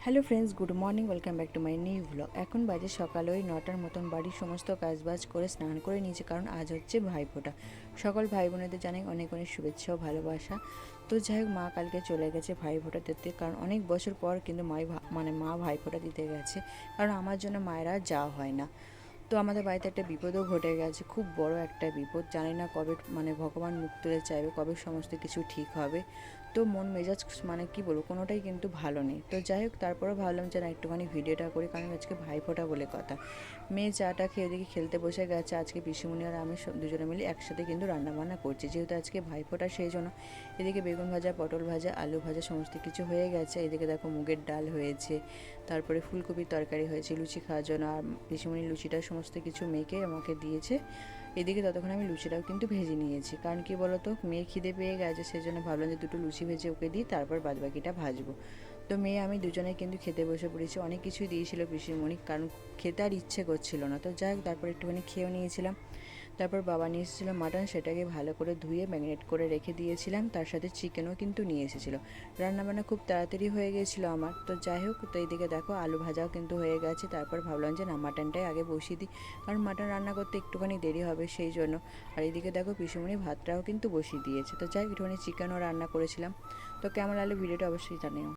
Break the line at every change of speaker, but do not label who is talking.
Hello friends, good morning, welcome back to my new blog. এখন বাজে সকালে ওই 9টার মতন। বাড়ির সমস্ত কাজবাজ করে স্নান করে নিয়েছি, কারণ আজ হচ্ছে ভাইফোঁটা। সকল ভাই বোনেদের জানাই অনেক অনেক শুভেচ্ছা ও ভালোবাসা। তো যাই হোক, মা কালকে চলে গেছে ভাইফোঁটা দিতে, কারণ অনেক বছর পর কিন্তু মা ভাইফোঁটা দিতে গেছে, কারণ আমার জন্য মায়েরা যাওয়া হয় না। তো আমাদের বাড়িতে একটা বিপদও ঘটে গেছে, খুব বড় একটা বিপদ। জানি না কবে ভগবান মুখ তুলে চাইবে, কবে সমস্ত কিছু ঠিক হবে। তো মন মেজাজ কি বলবো, কোনোটাই কিন্তু ভালো নেই। তো যাই হোক, তারপরেও ভাবলাম যে না, একটুখানি ভিডিওটা করি, কারণ আজকে ভাইফোঁটা বলে কথা। মেয়ে চাটা খেয়ে ওদিকে খেলতে বসে গেছে। আজকে পিসিমণি আর আমি দুজনে মিলে একসাথে কিন্তু রান্নাবান্না করছি, যেহেতু আজকে ভাইফোঁটা, সেই জন্য। এদিকে বেগুন ভাজা, পটল ভাজা, আলু ভাজা সমস্ত কিছু হয়ে গেছে। এদিকে দেখো মুগের ডাল হয়েছে, তারপরে ফুলকপির তরকারি হয়েছে লুচি খাওয়ার জন্য। আর পিসিমণি লুচিটা সমস্ত কিছু মেখে আমাকে দিয়েছে। এদিকে ততক্ষণ আমি লুচিটাও কিন্তু ভেজে নিয়েছি, কারণ কি বলতো, মেয়ে খিদে পেয়ে গেছে, সেই জন্য ভাবলাম যে দুটো লুচি ভেজে ওকে দিই, তারপর বাদবাকিটা ভাজবো। তো মেয়ে আমি দুজনে কিন্তু খেতে বসে পড়েছি। অনেক কিছুই দিয়েছিল পিসিমণি, কারণ খেতে আর ইচ্ছে করছিল না। তো যাই হোক, তারপর একটুখানি খেয়েও নিয়েছিলাম। তারপর বাবা নিয়ে এসেছিলো মাটন, সেটাকে ভালো করে ধুয়ে ম্যারিনেট করে রেখে দিয়েছিলাম। তার সাথে চিকেনও কিন্তু নিয়ে এসেছিলো। রান্নাবান্না খুব তাড়াতাড়ি হয়ে গিয়েছিলো আমার। তো যাই হোক, তো এইদিকে দেখো আলু ভাজাও কিন্তু হয়ে গেছে। তারপর ভাবলাম যে না, মাটনটাই আগে বসিয়ে দিই, কারণ মাটন রান্না করতে একটুখানি দেরি হবে, সেই জন্য। আর এইদিকে দেখো পিসিমণি ভাতটাও কিন্তু বসিয়ে দিয়েছে। তো যাই হোক, একটুখানি চিকেনও রান্না করেছিলাম। তো কেমন লাগলো ভিডিওটা অবশ্যই জানিও।